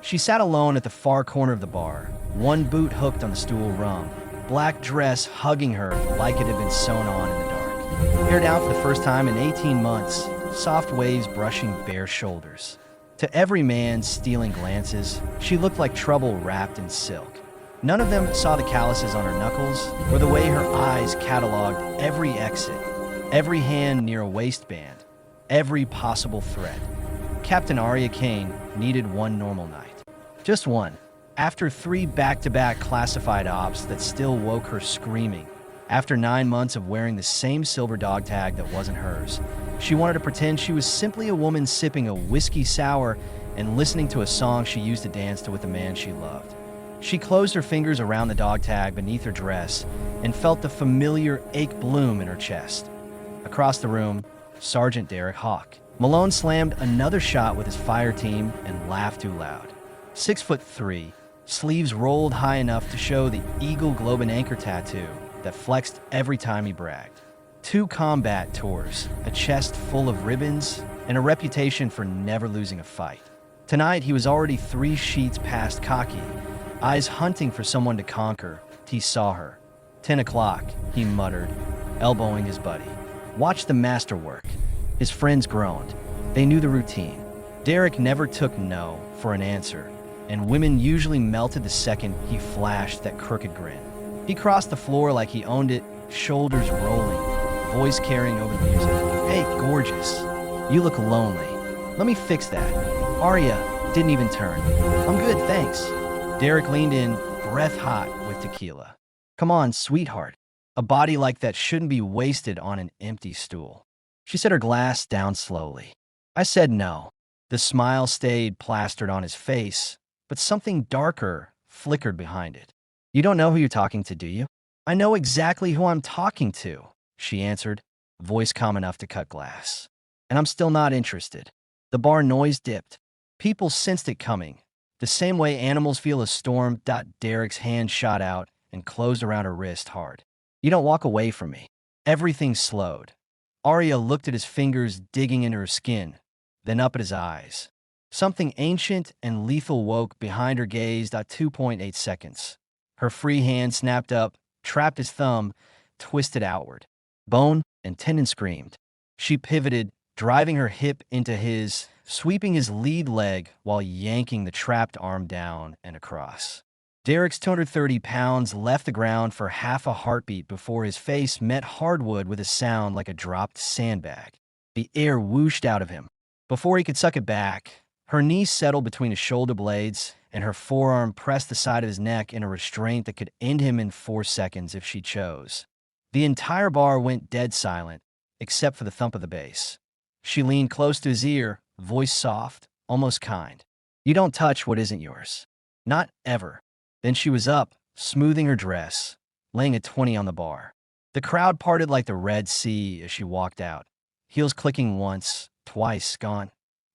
She sat alone at the far corner of the bar, one boot hooked on the stool rung, black dress hugging her like it had been sewn on in the dark. Hair down for the first time in 18 months, soft waves brushing bare shoulders. To every man stealing glances, she looked like trouble wrapped in silk. None of them saw the calluses on her knuckles or the way her eyes cataloged every exit, every hand near a waistband, every possible threat. Captain Arya Kane needed one normal night. Just one. After 3 back-to-back classified ops that still woke her screaming. After 9 months of wearing the same silver dog tag that wasn't hers, she wanted to pretend she was simply a woman sipping a whiskey sour and listening to a song she used to dance to with the man she loved. She closed her fingers around the dog tag beneath her dress and felt the familiar ache bloom in her chest. Across the room, Sergeant Derek Hawk. Malone slammed another shot with his fire team and laughed too loud. 6'3", sleeves rolled high enough to show the Eagle Globe and Anchor tattoo that flexed every time he bragged. 2 combat tours, a chest full of ribbons, and a reputation for never losing a fight. Tonight, he was already 3 sheets past cocky, eyes hunting for someone to conquer. He saw her. 10 o'clock, he muttered, elbowing his buddy. Watch the master work. His friends groaned. They knew the routine. Derek never took no for an answer, and women usually melted the second he flashed that crooked grin. He crossed the floor like he owned it, shoulders rolling, voice carrying over the music. Hey, gorgeous. You look lonely. Let me fix that. Arya didn't even turn. I'm good, thanks. Derek leaned in, breath hot with tequila. Come on, sweetheart. A body like that shouldn't be wasted on an empty stool. She set her glass down slowly. I said no. The smile stayed plastered on his face, but something darker flickered behind it. You don't know who you're talking to, do you? I know exactly who I'm talking to, she answered, voice calm enough to cut glass. And I'm still not interested. The bar noise dipped. People sensed it coming. The same way animals feel a storm. Derek's hand shot out and closed around her wrist hard. You don't walk away from me. Everything slowed. Arya looked at his fingers digging into her skin, then up at his eyes. Something ancient and lethal woke behind her gaze. 2.8 seconds. Her free hand snapped up, trapped his thumb, twisted outward. Bone and tendon screamed. She pivoted, driving her hip into his, sweeping his lead leg while yanking the trapped arm down and across. Derek's 230 pounds left the ground for half a heartbeat before his face met hardwood with a sound like a dropped sandbag. The air whooshed out of him. Before he could suck it back, her knees settled between his shoulder blades, and her forearm pressed the side of his neck in a restraint that could end him in 4 seconds if she chose. The entire bar went dead silent, except for the thump of the bass. She leaned close to his ear, voice soft, almost kind. You don't touch what isn't yours. Not ever. Then she was up, smoothing her dress, laying a 20 on the bar. The crowd parted like the Red Sea as she walked out, heels clicking once, twice, gone.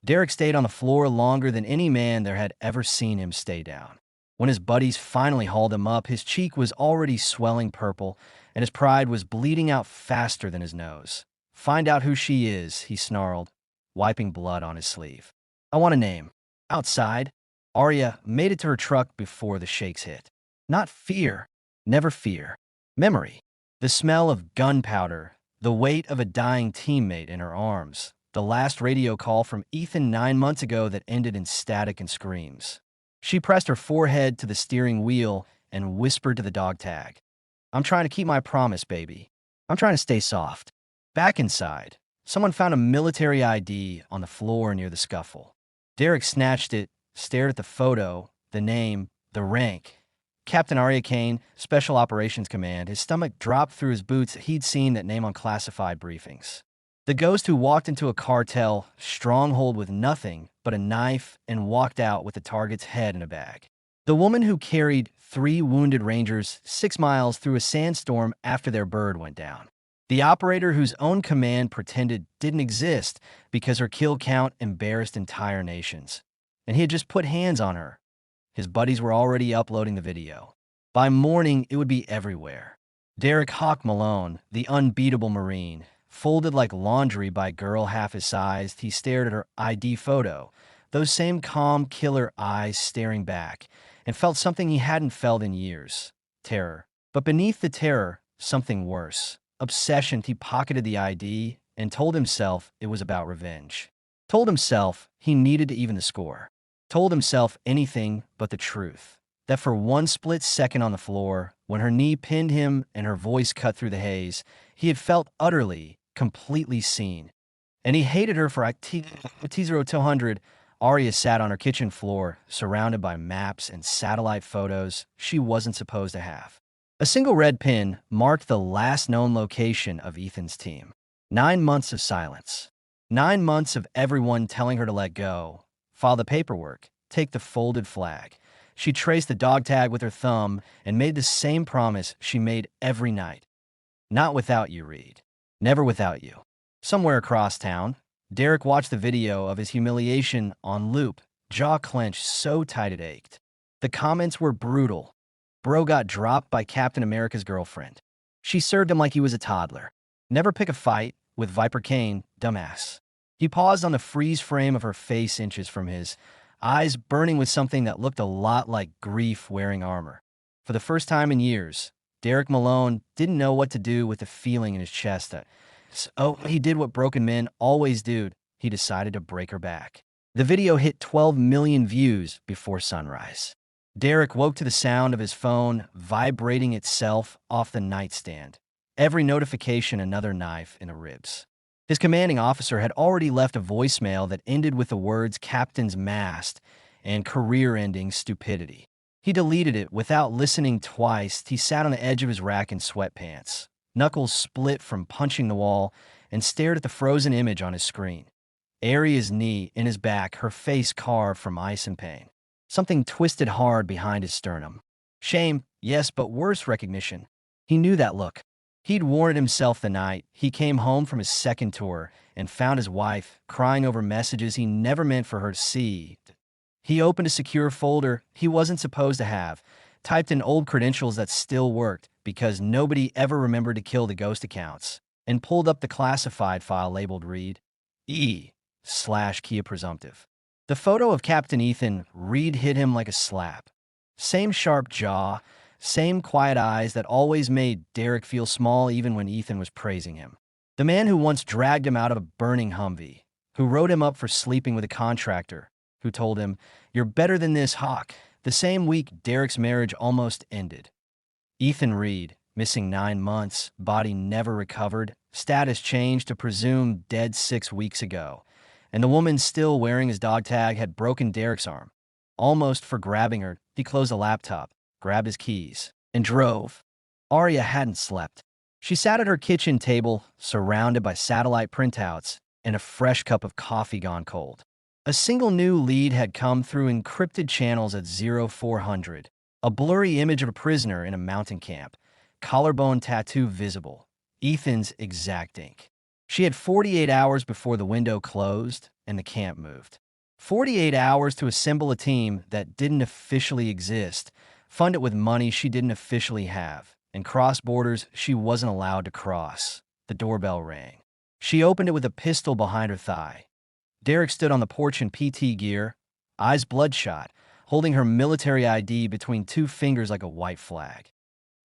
Derek stayed on the floor longer than any man there had ever seen him stay down. When his buddies finally hauled him up, his cheek was already swelling purple, and his pride was bleeding out faster than his nose. Find out who she is, he snarled, wiping blood on his sleeve. I want a name. Outside, Arya made it to her truck before the shakes hit. Not fear. Never fear. Memory. The smell of gunpowder, the weight of a dying teammate in her arms, the last radio call from Ethan 9 months ago that ended in static and screams. She pressed her forehead to the steering wheel and whispered to the dog tag. I'm trying to keep my promise, baby. I'm trying to stay soft. Back inside, someone found a military ID on the floor near the scuffle. Derek snatched it, stared at the photo, the name, the rank. Captain Arya Kane, Special Operations Command. His stomach dropped through his boots. He'd seen that name on classified briefings. The ghost who walked into a cartel stronghold with nothing but a knife and walked out with the target's head in a bag. The woman who carried 3 wounded Rangers 6 miles through a sandstorm after their bird went down. The operator whose own command pretended didn't exist because her kill count embarrassed entire nations. And he had just put hands on her. His buddies were already uploading the video. By morning, it would be everywhere. Derek Hawk Malone, the unbeatable Marine, folded like laundry by a girl half his size, he stared at her ID photo, those same calm, killer eyes staring back, and felt something he hadn't felt in years: terror. But beneath the terror, something worse. Obsession. He pocketed the ID and told himself it was about revenge. Told himself he needed to even the score. Told himself anything but the truth. That for one split second on the floor, when her knee pinned him and her voice cut through the haze, he had felt utterly, completely seen. And he hated her for T0200. Arya sat on her kitchen floor, surrounded by maps and satellite photos she wasn't supposed to have. A single red pin marked the last known location of Ethan's team. 9 months of silence. 9 months of everyone telling her to let go. File the paperwork. Take the folded flag. She traced the dog tag with her thumb and made the same promise she made every night. Not without you, Reed. Never without you. Somewhere across town, Derek watched the video of his humiliation on loop, jaw clenched so tight it ached. The comments were brutal. Bro got dropped by Captain America's girlfriend. She served him like he was a toddler. Never pick a fight with Viper Kane, dumbass. He paused on the freeze frame of her face inches from his, eyes burning with something that looked a lot like grief wearing armor. For the first time in years, Derek Malone didn't know what to do with the feeling in his chest. So he did what broken men always do. He decided to break her back. The video hit 12 million views before sunrise. Derek woke to the sound of his phone vibrating itself off the nightstand. Every notification another knife in the ribs. His commanding officer had already left a voicemail that ended with the words "Captain's Mast" and "career-ending stupidity." He deleted it without listening twice. He sat on the edge of his rack in sweatpants, knuckles split from punching the wall, and stared at the frozen image on his screen. Arya's knee in his back, her face carved from ice and pain. Something twisted hard behind his sternum. Shame, yes, but worse, recognition. He knew that look. He'd warned himself the night he came home from his second tour and found his wife crying over messages he never meant for her to see. He opened a secure folder he wasn't supposed to have, typed in old credentials that still worked because nobody ever remembered to kill the ghost accounts, and pulled up the classified file labeled Reed E/Kia Presumptive. The photo of Captain Ethan Reed hit him like a slap. Same sharp jaw, same quiet eyes that always made Derek feel small even when Ethan was praising him. The man who once dragged him out of a burning Humvee, who wrote him up for sleeping with a contractor, who told him, "You're better than this, Hawk." The same week Derek's marriage almost ended. Ethan Reed, missing 9 months, body never recovered, status changed to presumed dead 6 weeks ago. And the woman still wearing his dog tag had broken Derek's arm. Almost for grabbing her, he closed the laptop, grabbed his keys, and drove. Arya hadn't slept. She sat at her kitchen table, surrounded by satellite printouts and a fresh cup of coffee gone cold. A single new lead had come through encrypted channels at 0400, a blurry image of a prisoner in a mountain camp, collarbone tattoo visible, Ethan's exact ink. She had 48 hours before the window closed and the camp moved. 48 hours to assemble a team that didn't officially exist, fund it with money she didn't officially have, and cross borders she wasn't allowed to cross. The doorbell rang. She opened it with a pistol behind her thigh. Derek stood on the porch in PT gear, eyes bloodshot, holding her military ID between 2 fingers like a white flag.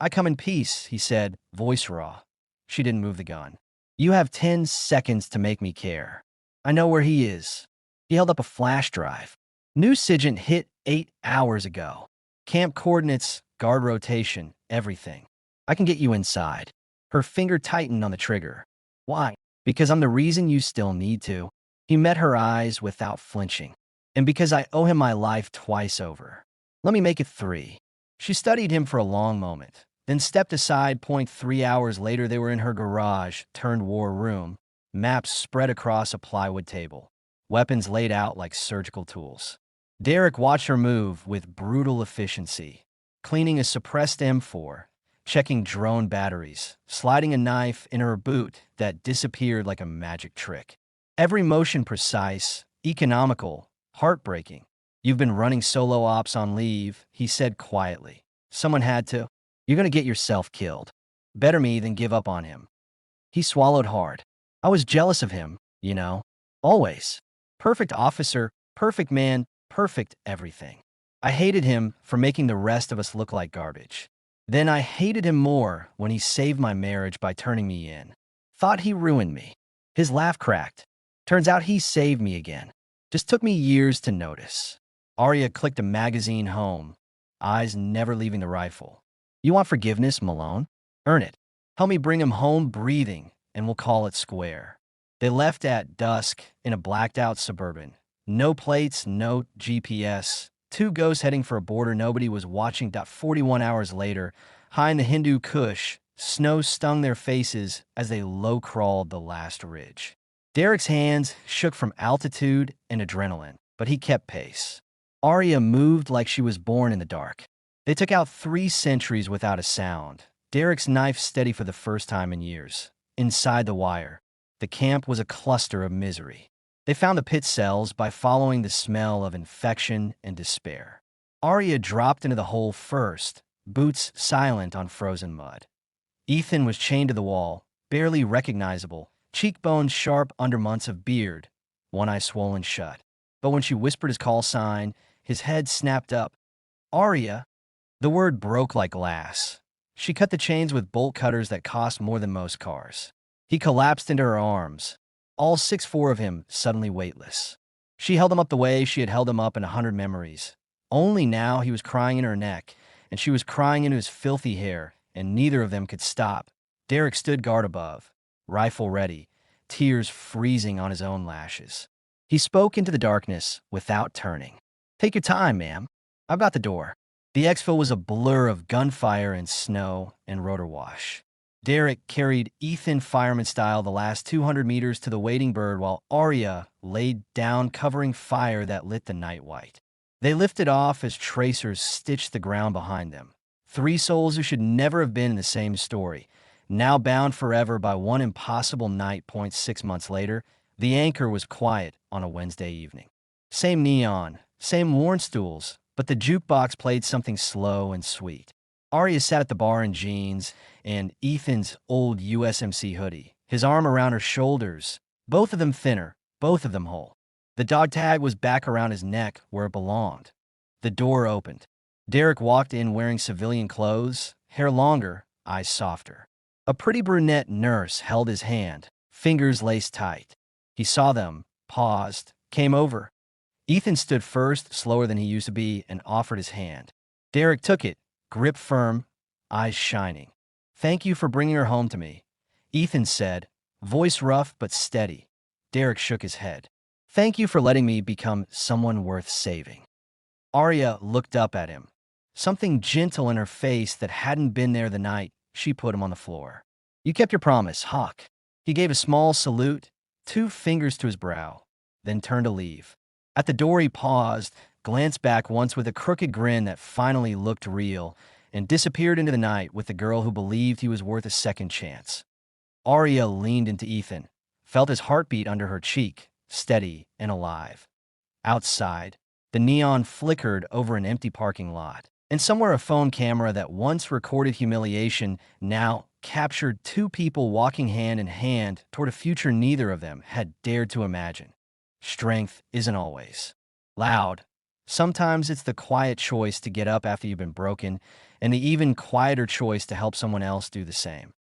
"I come in peace," he said, voice raw. She didn't move the gun. "You have 10 seconds to make me care. I know where he is." He held up a flash drive. New SIGINT hit 8 hours ago. Camp coordinates, guard rotation, everything. "I can get you inside." Her finger tightened on the trigger. "Why?" "Because I'm the reason you still need to." He met her eyes without flinching. "And because I owe him my life twice over. Let me make it 3. She studied him for a long moment, then stepped aside. 3 hours later, they were in her garage, turned war room, maps spread across a plywood table, weapons laid out like surgical tools. Derek watched her move with brutal efficiency, cleaning a suppressed M4, checking drone batteries, sliding a knife in her boot that disappeared like a magic trick. Every motion precise, economical, heartbreaking. "You've been running solo ops on leave," he said quietly. "Someone had to. You're gonna get yourself killed. Better me than give up on him." He swallowed hard. "I was jealous of him, you know. Always. Perfect officer, Perfect man, perfect everything. I hated him for making the rest of us look like garbage. Then I hated him more when he saved my marriage by turning me in. Thought he ruined me. His laugh cracked. Turns out he saved me again. Just took me years to notice. Arya clicked a magazine home, eyes never leaving the rifle. You want forgiveness, Malone? Earn it. Help me bring him home breathing, and we'll call it square. They left at dusk in a blacked-out Suburban. No plates, no GPS. Two ghosts heading for a border nobody was watching. 41 hours later, high in the Hindu Kush, snow stung their faces as they low-crawled the last ridge. Derek's hands shook from altitude and adrenaline, but he kept pace. Arya moved like she was born in the dark. They took out 3 centuries without a sound, Derek's knife steady for the first time in years. Inside the wire, the camp was a cluster of misery. They found the pit cells by following the smell of infection and despair. Arya dropped into the hole first, boots silent on frozen mud. Ethan was chained to the wall, barely recognizable, cheekbones sharp under months of beard, one eye swollen shut. But when she whispered his call sign, his head snapped up. Arya! The word broke like glass. She cut the chains with bolt cutters that cost more than most cars. He collapsed into her arms, all 6'4" of him suddenly weightless. She held him up the way she had held him up in 100 memories. Only now he was crying in her neck, and she was crying into his filthy hair, and neither of them could stop. Derek stood guard above, rifle ready, tears freezing on his own lashes. He spoke into the darkness without turning. Take your time, ma'am. I've got the door. The exfil was a blur of gunfire and snow and rotor wash. Derek carried Ethan fireman style the last 200 meters to the waiting bird while Arya laid down covering fire that lit the night white. They lifted off as tracers stitched the ground behind them. 3 souls who should never have been in the same story, now bound forever by one impossible night. 6 months later, the anchor was quiet on a Wednesday evening. Same neon, same worn stools, but the jukebox played something slow and sweet. Arya sat at the bar in jeans and Ethan's old USMC hoodie, his arm around her shoulders, both of them thinner, both of them whole. The dog tag was back around his neck where it belonged. The door opened. Derek walked in wearing civilian clothes, hair longer, eyes softer. A pretty brunette nurse held his hand, fingers laced tight. He saw them, paused, came over. Ethan stood first, slower than he used to be, and offered his hand. Derek took it, grip firm, eyes shining. Thank you for bringing her home to me, Ethan said, voice rough but steady. Derek shook his head. Thank you for letting me become someone worth saving. Arya looked up at him, something gentle in her face that hadn't been there the night she put him on the floor. You kept your promise, Hawk. He gave a small salute, 2 fingers to his brow, then turned to leave. At the door he paused, glanced back once with a crooked grin that finally looked real, and disappeared into the night with the girl who believed he was worth a second chance. Arya leaned into Ethan, felt his heartbeat under her cheek, steady and alive. Outside, the neon flickered over an empty parking lot, and somewhere a phone camera that once recorded humiliation now captured 2 people walking hand in hand toward a future neither of them had dared to imagine. Strength isn't always loud. Sometimes it's the quiet choice to get up after you've been broken, and the even quieter choice to help someone else do the same.